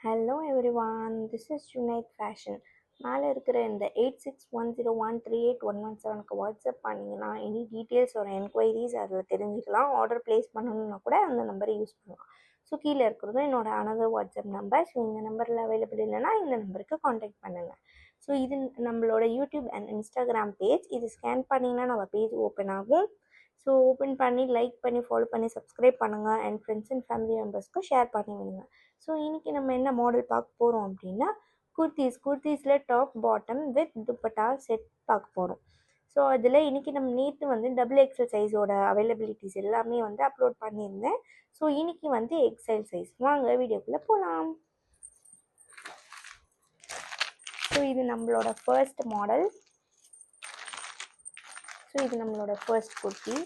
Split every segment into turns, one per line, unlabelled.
Hello everyone, this is Junaid Fashion. மேலே இருக்கிற இந்த 8610138117க்கு வாட்ஸ்அப் பண்ணிங்கன்னா எனி டீட்டெயில்ஸ் ஒரு என்கொயரிஸ் அதில் தெரிஞ்சுக்கலாம். ஆர்டர் ப்ளேஸ் பண்ணணுன்னா கூட அந்த நம்பரை யூஸ் பண்ணலாம். ஸோ கீழே இருக்கிறதும் என்னோட அனதர் வாட்ஸ்அப் நம்பர். ஸோ இந்த நம்பரில் அவைலபிள் இல்லைன்னா இந்த நம்பருக்கு காண்டாக்ட் பண்ணுங்கள். ஸோ இது நம்மளோட யூடியூப் அண்ட் இன்ஸ்டாகிராம் பேஜ். இது ஸ்கேன் பண்ணிங்கன்னா நம்ம பேஜ் ஓப்பன் ஆகும். ஸோ ஓப்பன் பண்ணி லைக் பண்ணி ஃபாலோ பண்ணி சப்ஸ்கிரைப் பண்ணுங்கள் அண்ட் ஃப்ரெண்ட்ஸ் அண்ட் ஃபேமிலி மெம்பர்ஸ்க்கு ஷேர் பண்ணி விடுங்க. ஸோ இன்றைக்கி நம்ம என்ன மாடல் பார்க்க போகிறோம் அப்படின்னா குர்த்திஸில் top bottom with dupatta set பார்க்க போகிறோம். ஸோ அதில் இன்றைக்கி நம்ம நேற்று வந்து டபுள் எக்ஸல் சைஸோட அவைலபிலிட்டிஸ் எல்லாமே வந்து அப்லோட் பண்ணியிருந்தேன். ஸோ இன்றைக்கி வந்து எக்ஸல் சைஸ். வாங்க வீடியோக்குள்ளே போகலாம். ஸோ இது நம்மளோட ஃபர்ஸ்ட் மாடல். ஸோ இது நம்மளோட ஃபர்ஸ்ட் குர்த்தி.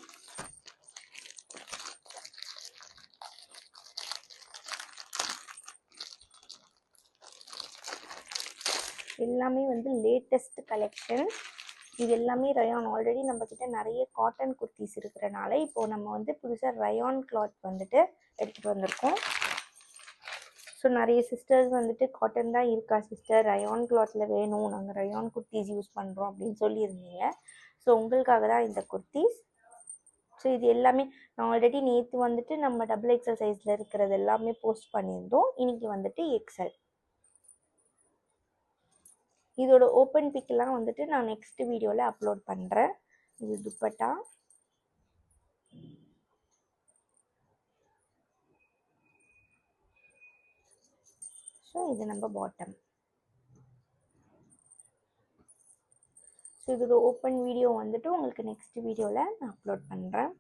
எல்லாமே வந்து லேட்டஸ்ட் கலெக்ஷன். இது எல்லாமே ரயான். ஆல்ரெடி நம்மக்கிட்ட நிறைய காட்டன் குர்த்திஸ் இருக்கிறனால இப்போது நம்ம வந்து புதுசாக ரயான் கிளாத் வந்துட்டு எடுத்துகிட்டு வந்திருக்கோம். ஸோ நிறைய சிஸ்டர்ஸ் வந்துட்டு காட்டன் தான் இருக்கா சிஸ்டர், ரயான் கிளாத்தில் வேணும், நாங்கள் ரயான் குர்த்திஸ் யூஸ் பண்ணுறோம் அப்படின்னு சொல்லியிருந்தீங்க. ஸோ உங்களுக்காக தான் இந்த குர்த்திஸ். ஸோ இது எல்லாமே நான் ஆல்ரெடி நேற்று வந்துட்டு நம்ம டபுள் எக்ஸல் சைஸில் இருக்கிறது எல்லாமே போஸ்ட் பண்ணியிருந்தோம். இன்றைக்கி வந்துட்டு எக்ஸல். இதோட ஓப்பன் பிக்லாம் வந்துட்டு நான் நெக்ஸ்ட் வீடியோவில் அப்லோட் பண்ணுறேன். இது துப்பட்டா. ஸோ இது நம்ம பாட்டம். ஸோ இதோட ஓப்பன் வீடியோ வந்துட்டு உங்களுக்கு நெக்ஸ்ட் வீடியோவில் நான் அப்லோட் பண்ணுறேன்.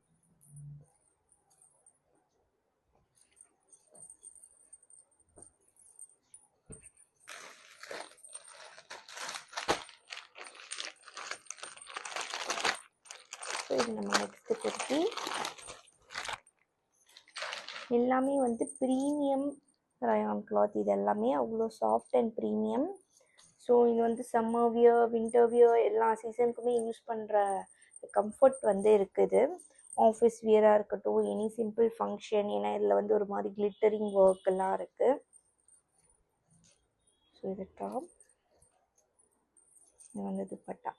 ஸோ இது நம்ம நெக்ஸ்ட்டு குர்த்தி. எல்லாமே வந்து ப்ரீமியம் ரயான் கிளாத். இது எல்லாமே அவ்வளோ சாஃப்ட் அண்ட் ப்ரீமியம். ஸோ இது வந்து சம்மர் வியர், வின்டர் வியர் எல்லா சீசனுக்குமே யூஸ் பண்ணுற கம்ஃபர்ட் வந்து இருக்குது. ஆஃபீஸ் வியராக இருக்கட்டும், எனி சிம்பிள் ஃபங்க்ஷன். ஏன்னா இதில் வந்து ஒரு மாதிரி கிளிட்டரிங் ஒர்க் எல்லாம் இருக்குது. ஸோ இது டாப், இது வந்து துப்பட்டா.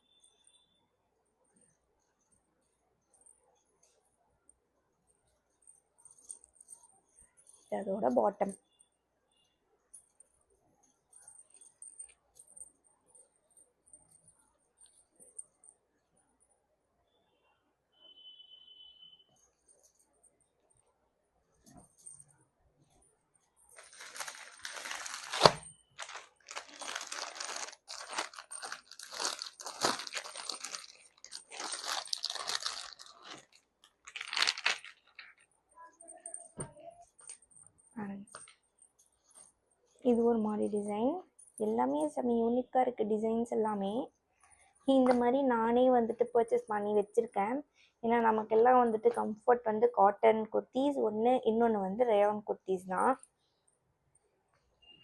அதோட பாட்டம். இது ஒரு மாதிரி டிசைன். எல்லாமே செம்ம யூனிக்காக இருக்குது டிசைன்ஸ் எல்லாமே. இந்த மாதிரி நானே வந்துட்டு பர்ச்சேஸ் பண்ணி வச்சுருக்கேன். ஏன்னா நமக்கெல்லாம் வந்துட்டு கம்ஃபர்ட் வந்து காட்டன் குர்த்திஸ் ஒன்று, இன்னொன்று வந்து ரயான் குர்த்திஸ் தான்.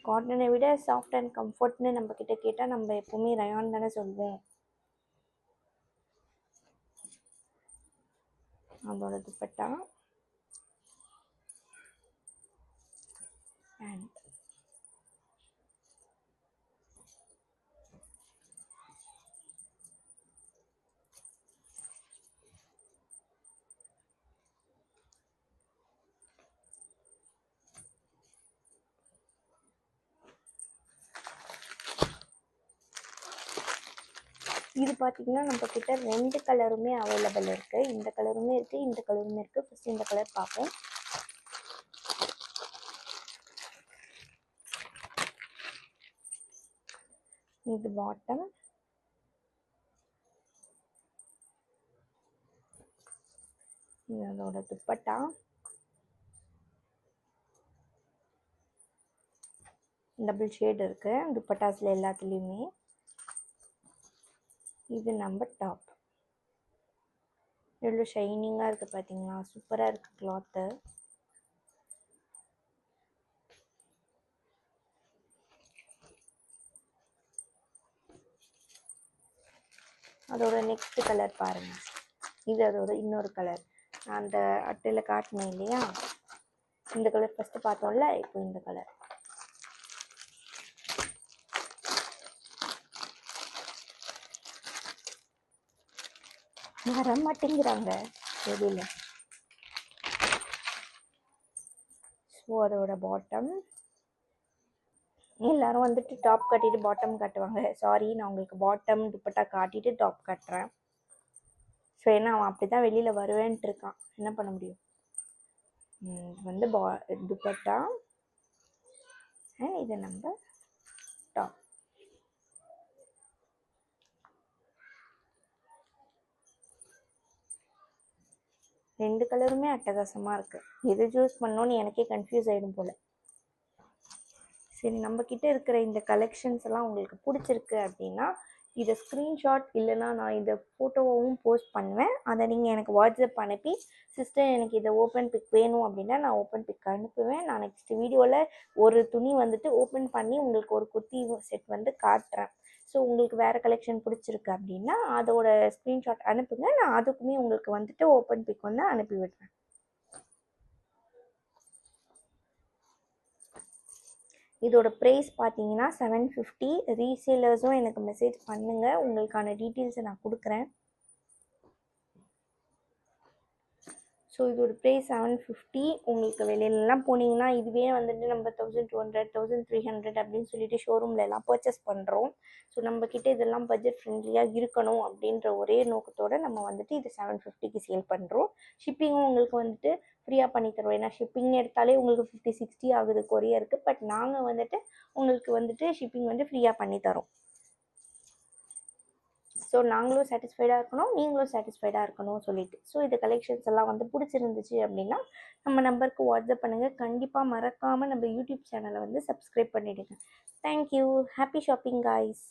காட்டனை விட சாஃப்ட் அண்ட் கம்ஃபர்ட்னு நம்மக்கிட்ட கேட்டால் நம்ம எப்போவுமே ரயான் தானே சொல்வோம். அதோட துப்பட்டா அண்ட் இது பார்த்திங்கன்னா நம்மக்கிட்ட 2 கலருமே அவைலபிள் இருக்குது. இந்த கலருமே இருக்குது, இந்த கலருமே இருக்குது. ஃபஸ்ட் இந்த கலர் பார்ப்போம். இது பாட்டம். இது அதோட துப்பட்டா. டபுள் ஷேட் இருக்குது துப்பட்டாஸில் எல்லாத்துலேயுமே. இது நம்ம டாப். எவ்வளோ ஷைனிங்காக இருக்குது பார்த்தீங்களா, சூப்பராக இருக்குது கிளாத்து. அதோட நெக்ஸ்ட் கலர் பாருங்கள். இது அதோட இன்னொரு கலர். நான் அந்த அட்டையில் காட்டினேன் இல்லையா, இந்த கலர் ஃபஸ்ட்டு பார்த்தோம்ல, இப்போ இந்த கலர். வர மாட்டேங்கிறாங்க வெளியில். ஸோ அதோட பாட்டம், எல்லாரும் வந்துட்டு டாப் காட்டிட்டு பாட்டம் காட்டுவாங்க. சாரி, நான் உங்களுக்கு பாட்டம் துப்பட்டா காட்டிட்டு டாப் காட்டுறேன். ஸோ ஏன்னா அவன் அப்படி தான் வெளியில் வருவேன்ட்டு இருக்கான், என்ன பண்ண முடியும். வந்து துப்பட்டா அண்ட் இது நம்ம டாப். ரெண்டு கலருமே அட்டகாசமாக இருக்குது. எது சூஸ் பண்ணோன்னு எனக்கே கன்ஃபியூஸ் ஆகிடும் போல். சரி, நம்மக்கிட்ட இருக்கிற இந்த கலெக்ஷன்ஸ் எல்லாம் உங்களுக்கு பிடிச்சிருக்கு அப்படின்னா இதை ஸ்க்ரீன்ஷாட் இல்லைனா நான் இதை ஃபோட்டோவும் போஸ்ட் பண்ணுவேன். அதை நீங்கள் எனக்கு வாட்ஸ்அப் அனுப்பி, சிஸ்டர் எனக்கு இதை ஓப்பன் பிக் வேணும் அப்படின்னா நான் ஓப்பன் பிக் அனுப்புவேன். நான் நெக்ஸ்ட் வீடியோவில் ஒரு துணி வந்துட்டு ஓப்பன் பண்ணி உங்களுக்கு ஒரு குர்த்தி செட் வந்து காட்டுறேன். ஸோ உங்களுக்கு வேறு கலெக்ஷன் பிடிச்சிருக்கு அப்படின்னா அதோட ஸ்க்ரீன்ஷாட் அனுப்புங்க. நான் அதுக்குமே உங்களுக்கு வந்துட்டு ஓப்பன் பிக் வந்து அனுப்பி விடுறேன். இதோட ப்ரைஸ் பார்த்தீங்கன்னா 750. ரீசேலர்ஸும் எனக்கு மெசேஜ் பண்ணுங்கள், உங்களுக்கான டீட்டெயில்ஸை நான் கொடுக்குறேன். ஸோ இதோட ப்ரைஸ் 750. உங்களுக்கு வெளியிலலாம் போனீங்கன்னா இதுவே வந்துட்டு நம்ம 1200 1300 அப்படின்னு சொல்லிட்டு ஷோரூம்லலாம் பர்ச்சேஸ் பண்ணுறோம். ஸோ நம்மக்கிட்ட இதெல்லாம் பட்ஜெட் ஃப்ரெண்ட்லியாக இருக்கணும் அப்படின்ற ஒரே நோக்கத்தோடு நம்ம வந்துட்டு இது 750க்கு சேல் பண்ணுறோம். ஷிப்பிங்கும் உங்களுக்கு வந்துட்டு ஃப்ரீயாக பண்ணி தருவோம். ஏன்னா ஷிப்பிங் எடுத்தாலே உங்களுக்கு 50-60 ஆகுது கொரியருக்கு. பட் நாங்கள் வந்துட்டு உங்களுக்கு வந்துட்டு ஷிப்பிங் வந்து ஃப்ரீயாக பண்ணி தரோம். ஸோ நாங்களும் சாட்டிஸ்ஃபைடாக இருக்கணும், நீங்களும் சாட்டிஸ்ஃபைடாக இருக்கணும் சொல்லிட்டு. ஸோ இது கலெக்ஷன்ஸ் எல்லாம் வந்து பிடிச்சிருந்துச்சு அப்படின்னா நம்ம நம்பருக்கு வாட்ஸ்அப் பண்ணுங்கள். கண்டிப்பாக மறக்காமல் நம்ம யூடியூப் சேனலை வந்து சப்ஸ்கிரைப் பண்ணிவிடுங்க. தேங்க்யூ. Happy shopping guys.